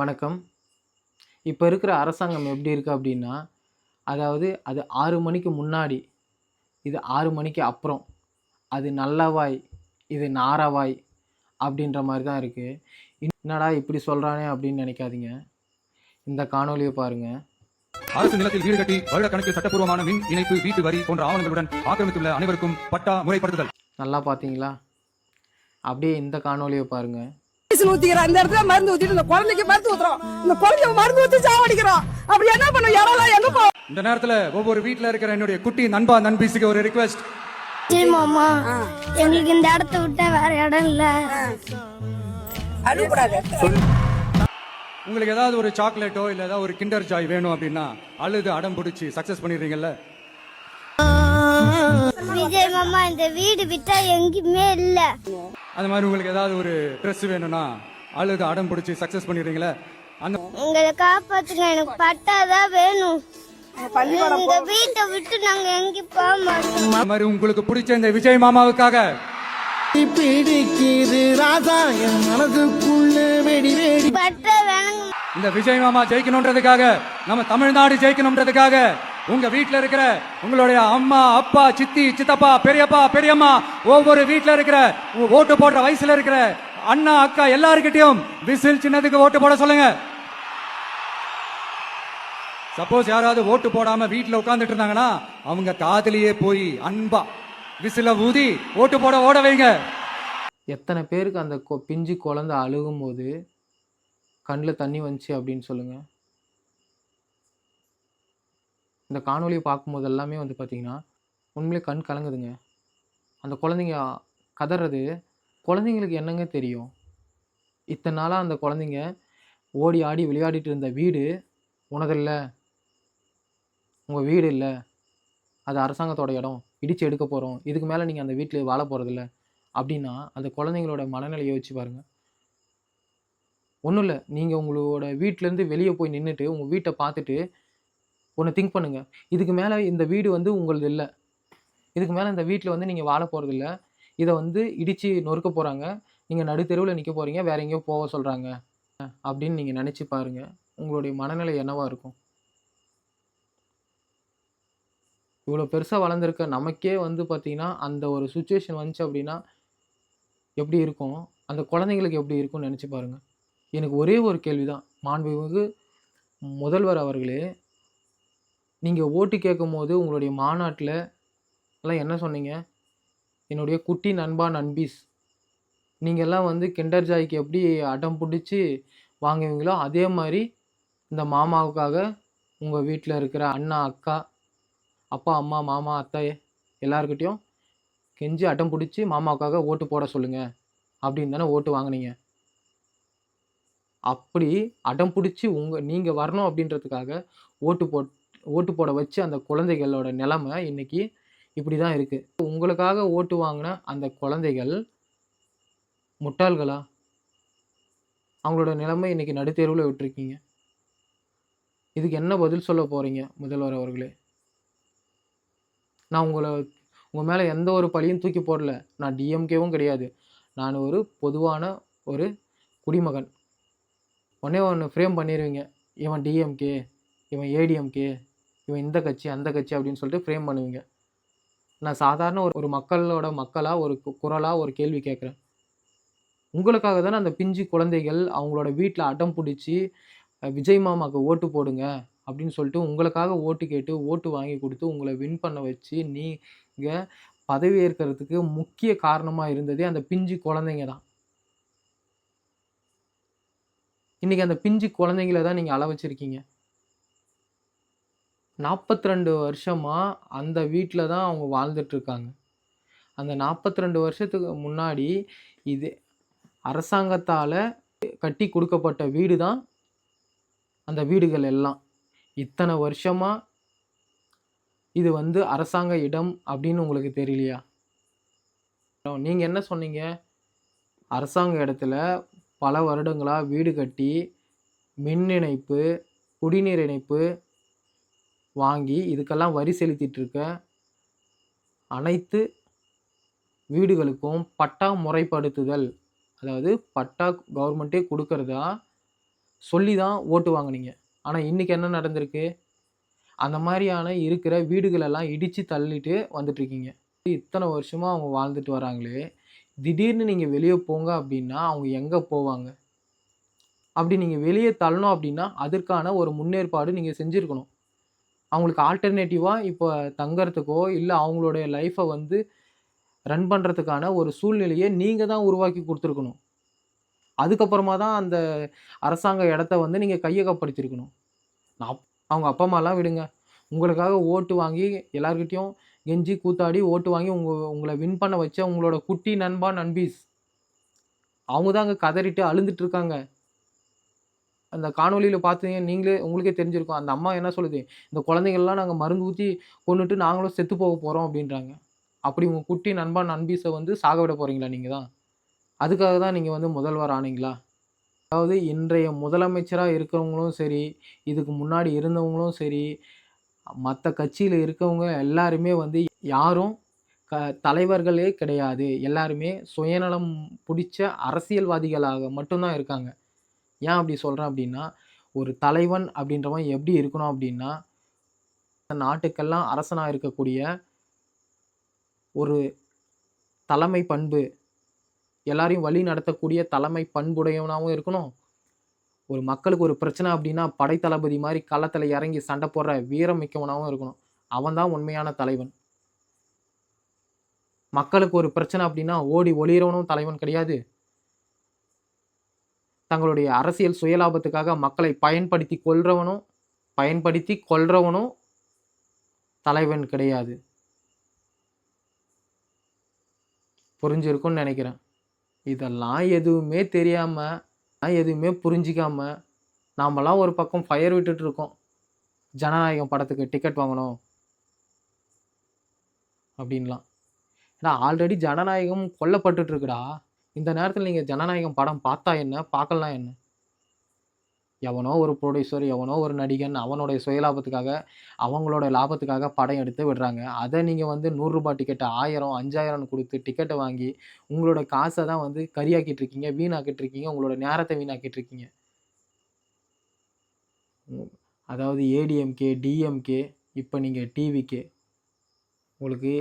வணக்கம். இப்போ இருக்கிற அரசாங்கம் எப்படி இருக்கு அப்படின்னா, அதாவது அது 6 மணிக்கு முன்னாடி, இது 6 மணிக்கு அப்புறம். அது நல்லவாய், இது நாரவாய் அப்படின்ற மாரி தான் இருக்கு. என்னடா இப்படி சொல்றானே அப்படின்னு நினைக்காதீங்க. இந்த காணொளிய பாருங்க. அரசு நிலத்தில் வீடு கட்டி வருடக்கணக்கில் சட்டப்பூர்வமான மின் இணைப்பு, வீட்டு வரி போன்ற ஆவணங்களுடன் ஆக்கிரமித்துள்ள அனைவருக்கும் பட்டா முறைப்படுத்துதல். நல்லா பார்த்தீங்களா? அப்படியே இந்த காணொளிய பாருங்க. ஊத்திக்கிறோம் இந்த இடத்துல மருந்து ஊத்திட்டு இந்த குழந்தைக்கு மருந்து ஊத்துறோம். இந்த குழந்தைய மருந்து ஊத்தி சாவடிக்கிறோம். அப்படி என்ன பண்ணும்? யாரெல்லாம் எங்க போ? இந்த நேரத்துல ஒவ்வொரு வீட்டுல இருக்கிற என்னுடைய குட்டி நண்பா நண்பீஸுக்கு ஒரு ரிக்வெஸ்ட். மாமா, எங்களுக்கு இந்த இடத்த விட்டா வேற இடம் இல்ல. அழுகக்கூடாது. உங்களுக்கு ஏதாவது ஒரு சாக்லேட்டோ இல்ல ஏதாவது ஒரு கிண்டர் ஜாய் வேணும் அப்படின்னா அழுது அடம் பிடிச்சி சக்சஸ் பண்ணிடுறீங்கல்ல. விஜய் மாமா, இந்த வீடு விட்டா எங்கேயுமே இல்ல. அந்த மாதிரி உங்களுக்கு ஏதாவது ஒரு ட்ரெஸ் வேணும்னா அழுது அடம் பிடிச்சி சக்சஸ் பண்ணிடுறீங்களே. அந்த எங்களை காப்பாத்துங்க, எனக்கு பட்டாதான் வேணும். இந்த வீட்டை விட்டு நாங்க எங்கேயும் போக மாட்டோம். அந்த மாதிரி உங்களுக்கு பிடிச்ச இந்த விஜய் மாமாவுக்காக பிடிக்குது ராசா என் மனதுக்குள்ள வெடி வெடி பட்டா வேணுங்க. இந்த விஜய் மாமா ஜெயிக்கணும்ன்றதுக்காக, நம்ம தமிழ்நாடு ஜெயிக்கணும்ன்றதுக்காக உங்க வீட்டுல இருக்கிற உங்களுடைய அம்மா, அப்பா, சித்தி, சித்தப்பா, பெரியப்பா, பெரியம்மா, ஒவ்வொரு வீட்டுல இருக்கிற ஓட்டு போடுற வயசுல இருக்கிற அண்ணா, அக்கா எல்லாருக்கிட்டையும் விசில் சின்னதுக்கு ஓட்டு போட சொல்லுங்க. சப்போஸ் யாராவது ஓட்டு போடாம வீட்டுல உட்கார்ந்துட்டு இருந்தாங்கன்னா அவங்க காதுலயே போய் அன்பா விசில ஊதி ஓட்டு போட ஓட வைங்க. எத்தனை பேருக்கு அந்த பிஞ்சு குழந்தை அழுகும்போது கண்ணில் தண்ணி வந்துச்சு அப்படின்னு சொல்லுங்க. இந்த காணொலியை பார்க்கும்போது எல்லாமே வந்து பார்த்தீங்கன்னா உண்மையிலே கண் கலங்குதுங்க. அந்த குழந்தைங்க கதறது, குழந்தைங்களுக்கு என்னங்க தெரியும்? இத்தனை நாளாக அந்த குழந்தைங்க ஓடி ஆடி விளையாடிட்டு இருந்த வீடு உனதில்ல, உங்கள் வீடு இல்லை, அது அரசாங்கத்தோட இடம், இடித்து எடுக்க போகிறோம், இதுக்கு மேலே நீங்கள் அந்த வீட்டில் வாழ போகிறதில்ல அப்படின்னா அந்த குழந்தைங்களோட மனநிலையை யோசிச்சு பாருங்கள். ஒன்றும் இல்லை, நீங்கள் உங்களோட வீட்டிலேருந்து வெளியே போய் நின்றுட்டு உங்கள் வீட்டை பார்த்துட்டு ஒன்று திங்க் பண்ணுங்கள். இதுக்கு மேலே இந்த வீடு வந்து உங்களது இல்லை, இதுக்கு மேலே இந்த வீட்டில் வந்து நீங்கள் வாழ போகிறதில்ல, இதை வந்து இடித்து நொறுக்க போகிறாங்க, நீங்கள் நடுத்தெருவில் நிற்க போகிறீங்க, வேற எங்கேயோ போக சொல்கிறாங்க அப்படின்னு நீங்கள் நினச்சி பாருங்கள். உங்களுடைய மனநிலை என்னவாக இருக்கும்? இவ்வளோ பெருசாக வளர்ந்துருக்க நமக்கே வந்து பார்த்திங்கன்னா அந்த ஒரு சுச்சுவேஷன் வந்துச்சு அப்படின்னா எப்படி இருக்கும்? அந்த குழந்தைங்களுக்கு எப்படி இருக்கும்னு நினச்சி பாருங்கள். எனக்கு ஒரே ஒரு கேள்வி தான், மாண்புமிகு முதல்வர் அவர்களே, நீங்கள் ஓட்டு கேட்கும் போது உங்களுடைய மாநாட்டில் எல்லாம் என்ன சொன்னீங்க? என்னுடைய குட்டி நண்பா நண்பீஸ், நீங்கள்லாம் வந்து கிண்டர் ஜாய்க்கு எப்படி அடம் பிடிச்சி வாங்குவீங்களோ அதே மாதிரி இந்த மாமாவுக்காக உங்கள் வீட்டில் இருக்கிற அண்ணா, அக்கா, அப்பா, அம்மா, மாமா, அத்தை எல்லாருக்கிட்டையும் கெஞ்சி அடம் பிடிச்சி மாமாவுக்காக ஓட்டு போட சொல்லுங்கள் அப்படின்னு தானே ஓட்டு வாங்கினீங்க. அப்படி அடம் பிடிச்சி நீங்கள் வரணும் அப்படின்றதுக்காக ஓட்டு போட வச்சு அந்த குழந்தைகளோட நிலைமை இன்னைக்கு இப்படி தான் இருக்குது. உங்களுக்காக ஓட்டு வாங்கின அந்த குழந்தைகள் முட்டாள்களா? அவங்களோட நிலைமை இன்னைக்கு நடுத்தெருவில் விட்டுருக்கீங்க. இதுக்கு என்ன பதில் சொல்ல போகிறீங்க முதல்வர் அவர்களே? நான் உங்கள் மேலே எந்த ஒரு பழியும் தூக்கி போடல. நான் டிஎம்கேவும் கிடையாது. நான் ஒரு பொதுவான ஒரு குடிமகன். ஒன்றே ஒன்று ஃப்ரேம் பண்ணிடுவீங்க, இவன் டிஎம்கே, இவன் ஏடிஎம்கே, இவன் இந்த கட்சி அந்த கட்சி அப்படின்னு சொல்லிட்டு ஃப்ரேம் பண்ணுவீங்க. நான் சாதாரண ஒரு மக்களாக ஒரு குரலாக ஒரு கேள்வி கேட்குறேன். உங்களுக்காக தானே அந்த பிஞ்சு குழந்தைகள் அவங்களோட வீட்டில் அடம் பிடிச்சி விஜய் மாமாவுக்கு ஓட்டு போடுங்க அப்படின்னு சொல்லிட்டு உங்களுக்காக ஓட்டு கேட்டு ஓட்டு வாங்கி கொடுத்து உங்களை வின் பண்ண வச்சு நீங்கள் பதவி ஏற்கிறதுக்கு முக்கிய காரணமாக இருந்ததே அந்த பிஞ்சு குழந்தைங்க தான். இன்றைக்கி அந்த பிஞ்சு குழந்தைங்கள தான் நீங்கள் அள வச்சுருக்கீங்க. 42 வருஷமாக அந்த வீட்டில் தான் அவங்க வாழ்ந்துட்டுருக்காங்க. அந்த 42 வருஷத்துக்கு முன்னாடி இது அரசாங்கத்தால் கட்டி கொடுக்கப்பட்ட வீடு தான் அந்த வீடுகள் எல்லாம். இத்தனை வருஷமாக இது வந்து அரசாங்க இடம் அப்படின்னு உங்களுக்கு தெரியலையா? நீங்கள் என்ன சொன்னீங்க? அரசாங்க இடத்துல பல வருடங்களாக வீடு கட்டி மின் இணைப்பு, குடிநீர் இணைப்பு வாங்கி இதுக்கெல்லாம் வரி செலுத்திட்டு இருக்க அனைத்து வீடுகளுக்கும் பட்டா முறைப்படுத்துதல், அதாவது பட்டா கவர்மெண்ட்டே கொடுக்கறதா சொல்லி தான் ஓட்டு வாங்குனீங்க. ஆனா இன்னைக்கு என்ன நடந்திருக்கு? அந்த மாரியான இருக்கிற வீடுகளெல்லாம் இடிச்சு தள்ளிட்டு வந்துட்டுருக்கீங்க. இத்தன வருஷமா அவங்க வாழ்ந்துட்டு வராங்களே, திடீர்னு நீங்க வெளிய போங்க அப்டின்னா, அவங்க எங்க போவாங்க? அப்படி நீங்க வெளிய தள்ளணும் அப்டின்னா, அதற்கான ஒரு முன்னேற்பாடு நீங்க செஞ்சிருக்கணும். அவங்களுக்கு ஆல்டர்னேட்டிவா இப்ப தங்கறதுக்கோ, இல்ல அவங்களுடைய லைஃப்ப வந்து ரன் பண்றதுக்கான ஒரு சூழ்நிலைய நீங்க தான் உருவாக்கி குடுத்துருக்கணும். அதுக்கப்புறமா தான் அந்த அரசாங்க இடத்த வந்து நீங்க கையகப்படுத்தியிருக்கணும். நான் அவங்க அப்பா, அம்மாலாம் விடுங்க. உங்களுக்காக ஓட்டு வாங்கி எல்லார்கிட்டயும் கெஞ்சி கூத்தாடி ஓட்டு வாங்கி உங்கள வின் பண்ண வச்ச உங்களோட குட்டி நண்பா, நண்பீஸ். அவங்க தான் அங்க கதறிட்டு அழுந்துட்டு இருக்காங்க. அந்த காணொளியில பார்த்தீங்க நீங்களே உங்களுக்கே தெரிஞ்சிருக்கும். அந்த அம்மா என்ன சொல்லுது? இந்த குழந்தைங்கள்லாம் நாங்க மருந்து ஊத்தி கொன்னுட்டு நாங்களும் செத்து போக போறோம் அப்டின்றாங்க. அப்படி உங்க குட்டி நண்பா, நண்பீஸ வந்து சாக விட போறீங்களா நீங்க தான்? அதுக்காக தான் நீங்க வந்து முதல்வர் ஆனீங்களா? அதாவது இன்றைய முதலமைச்சரா இருக்கிறவங்களும் சரி, இதுக்கு முன்னாடி இருந்தவங்களும் சரி, மத்த கட்சியில இருக்கவங்க எல்லாருமே வந்து யாரும் க தலைவர்களே கிடையாது. எல்லாருமே சுயநலம் புடிச்ச அரசியல்வாதிகளாக மட்டும் தான் இருக்காங்க. ஏன் அப்படி சொல்றேன் அப்படின்னா, ஒரு தலைவன் அப்படின்றவன் எப்படி இருக்கணும் அப்படின்னா, நாட்டுக்கெல்லாம் அரசனா இருக்கக்கூடிய ஒரு தலைமை பண்பு, எல்லாரையும் வழி நடத்தக்கூடிய தலைமை பண்புடையவனாவும் இருக்கணும். ஒரு மக்களுக்கு ஒரு பிரச்சனை அப்படின்னா, படை தளபதி மாரி களத்துல இறங்கி சண்டை போடுற வீரம் மிக்கவனாவும் இருக்கணும். அவன் தான் உண்மையான தலைவன். மக்களுக்கு ஒரு பிரச்சனை அப்படின்னா, ஓடி ஒளியறவனும் தலைவன் கிடையாது. தங்களுடைய அரசியல் சுயலாபத்துக்காக மக்களை பயன்படுத்தி கொல்றவனும் தலைவன் கிடையாது. புரிஞ்சிருக்கும்னு நெனைக்கிறேன். இதெல்லாம் எதுவுமே தெரியாம, எதுவுமே புரிஞ்சிக்காம, நாமெல்லாம் ஒரு பக்கம் ஃபயர் விட்டுட்டு இருக்கோம். ஜனநாயகம் படத்துக்கு டிக்கெட் வாங்கணும் அப்டின்லாம். ஏன்னா ஆல்ரெடி ஜனநாயகம் கொல்லப்பட்டுட்டு இருக்குடா. இந்த நேரத்துல நீங்க ஜனநாயகம் படம் பார்த்தா என்ன? பார்க்கலனா என்ன? எவனோ ஒரு புரொடியூசர், எவனோ ஒரு நடிகன் அவனுடைய சுயலாபத்துக்காக, அவங்களோட லாபத்துக்காக படம் எடுத்து விடுறாங்க. அத நீங்க வந்து ரூ. 100 டிக்கெட்ட 1000, 5000ன்னு குடுத்து டிக்கெட்ட வாங்கி, உங்களோட காச தான் வந்து கரியாக்கிட்டு இருக்கீங்க, வீணாக்கிட்டு இருக்கீங்க, உங்களோட நேரத்த வீணாக்கிட்டு இருக்கீங்க. அதாவது ஏடிஎம்கே, டிஎம்கே, இப்ப நீங்க டிவிகே. உங்களுக்கு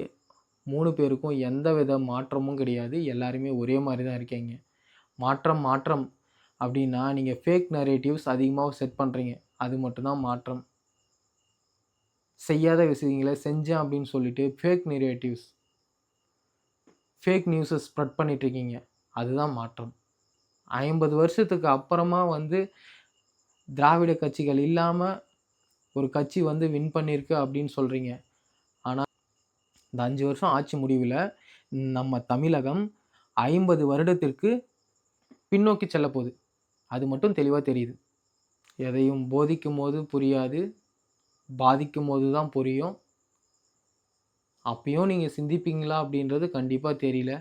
3 பேருக்கும் எந்தவித மாற்றமும் கிடையாது. எல்லாருமே ஒரே மாரி தான் இருக்கீங்க. மாற்றம் அப்டின்னா, நீங்க ஃபேக் நரேட்டிவ்ஸ் அதிகமா செட் பண்றீங்க. அது மட்டும் தான் மாற்றம். செய்யாத விஷயங்கள செஞ்சேன் அப்டின்னு சொல்லிட்டு ஃபேக் நியூஸ ஸ்ப்ரெட் பண்ணிட்டு இருக்கீங்க. அதுதான் மாற்றம். 50 வருஷத்துக்கு அப்புறமா வந்து திராவிட கட்சிகள் இல்லாம ஒரு கட்சி வந்து வின் பண்ணியிருக்கு அப்டின்னு சொல்றீங்க. ஆனா, இந்த 5 வருஷம் ஆட்சி முடிவுல நம்ம தமிழகம் 50 வருடத்திற்கு பின்னோக்கி செல்லப்போது. அது மட்டும் தெளிவா தெரியுது. எதையும் போதிக்கும்போது புரியாது. பாதிக்கும்போது தான் புரியும். அப்பயும் நீங்க சிந்திப்பீங்களா அப்படின்றது கண்டிப்பா தெரியல.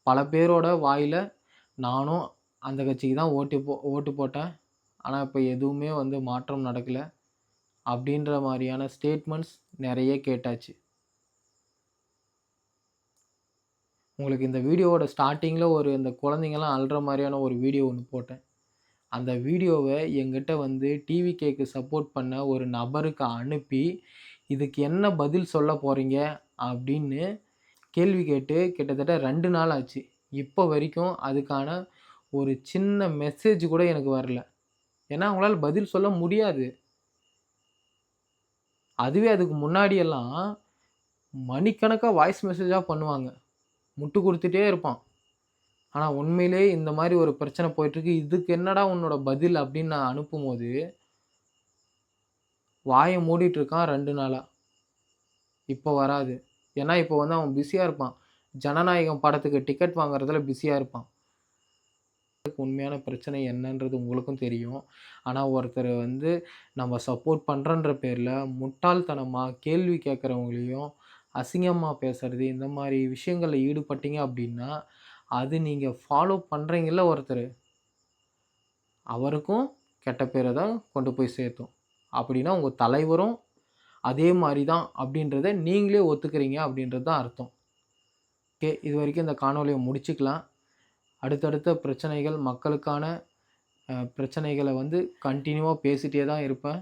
பல பேரோட வாயில நானும் அந்த கட்சிக்கு தான் ஓட்டு போட்டேன். ஆனா, இப்ப எதுவுமே வந்து மாற்றம் நடக்கல. அப்படின்ற மாரியான ஸ்டேட்மெண்ட்ஸ் நெறைய கேட்டாச்சு. உங்களுக்கு இந்த வீடியோவோட ஸ்டார்ட்டிங்ல இந்த குழந்தைங்கலாம் அழுற மாரியான ஒரு வீடியோ ஒண்ணு போட்டேன். அந்த வீடியோவ என்கிட்ட வந்து டிவிகேக்கு சப்போர்ட் பண்ண ஒரு நபருக்கு அனுப்பி, இதுக்கு என்ன பதில் சொல்ல போறீங்க? அப்படின்னு கேள்வி கேட்டு கிட்டத்தட்ட 2 நாள் ஆச்சு. இப்ப வரைக்கும் அதுக்கான ஒரு சின்ன மெசேஜ் கூட எனக்கு வரல. ஏன்னா, அவங்களால பதில் சொல்ல முடியாது. அதுவே அதுக்கு முன்னாடியெல்லாம் மணிக்கணக்கா வாய்ஸ் மெசேஜா பண்ணுவாங்க. முட்டு குடுத்துட்டே இருப்பான். ஆனா, உண்மையிலேயே இந்த மாரி ஒரு பிரச்சனை போயிட்டுருக்கு. இதுக்கு என்னடா உன்னோட பதில் அப்படின்னு நான் அனுப்பும்போது, வாய மூடிட்டு இருக்கான் 2 நாளா. இப்ப வராது. ஏன்னா, இப்ப வந்து அவன் பிஸியா இருப்பான். ஜனநாயகம் படத்துக்கு டிக்கெட் வாங்குறதுல பிஸியா இருப்பான். உண்மையான பிரச்சனை என்னன்றது உங்களுக்கும் தெரியும். ஆனா, ஒருத்தர் வந்து நம்ம சப்போர்ட் பண்றோன்ற பேர்ல முட்டாள்தனமா கேள்வி கேட்கிறவங்களையும், அசிங்கமா பேசுறது, இந்த மாரி விஷயங்கள்ல ஈடுபட்டீங்க அப்படின்னா, அது நீங்க ஃபாலோ பண்றீங்கல்ல ஒருத்தரு, அவருக்கும் கெட்ட பேர தான் கொண்டு போய் சேர்த்தும். அப்படின்னா உங்க தலைவரும் அதே மாரி தான் அப்படின்றத நீங்களே ஒத்துக்கிறீங்க அப்படின்றது தான் அர்த்தம். இதுவரைக்கும் இந்த காணொளிய முடிச்சுக்கலாம். அடுத்தடுத்த பிரச்சனைகள் மக்களுக்கான பிரச்சனைகள வந்து கன்டினியூவா பேசிட்டே தான் இருப்பேன்.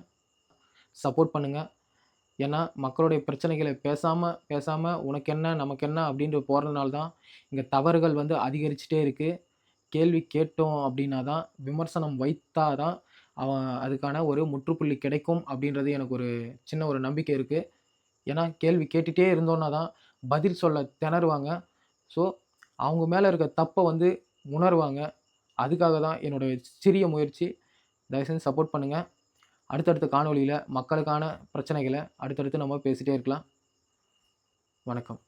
சப்போர்ட் பண்ணுங்க. ஏன்னா, மக்களுடைய பிரச்சனைகள பேசாம உனக்கு என்ன, நமக்கு என்ன அப்படின்ட்டு போறதுனால தான் இங்க தவறுகள் வந்து அதிகரிச்சுட்டே இருக்கு. கேள்வி கேட்டோம் அப்படின்னா தான், விமர்சனம் வைத்தா தான் அதுக்கான ஒரு முற்றுப்புள்ளி கிடைக்கும் அப்படின்றது எனக்கு ஒரு சின்ன ஒரு நம்பிக்கை இருக்கு. ஏன்னா, கேள்வி கேட்டுட்டே இருந்தோம்னா தான் பதில் சொல்ல திணறுவாங்க. ஸோ, அவங்க மேல இருக்க தப்ப வந்து உணருவாங்க. அதுக்காக தான் என்னோட சிறிய முயற்சி. தயவு செஞ்சு சப்போர்ட் பண்ணுங்க. அடுத்தடுத்த காணொளியில மக்களுக்கான பிரச்சனைகள அடுத்தடுத்து நம்ம பேசிட்டே இருக்கலாம். வணக்கம்.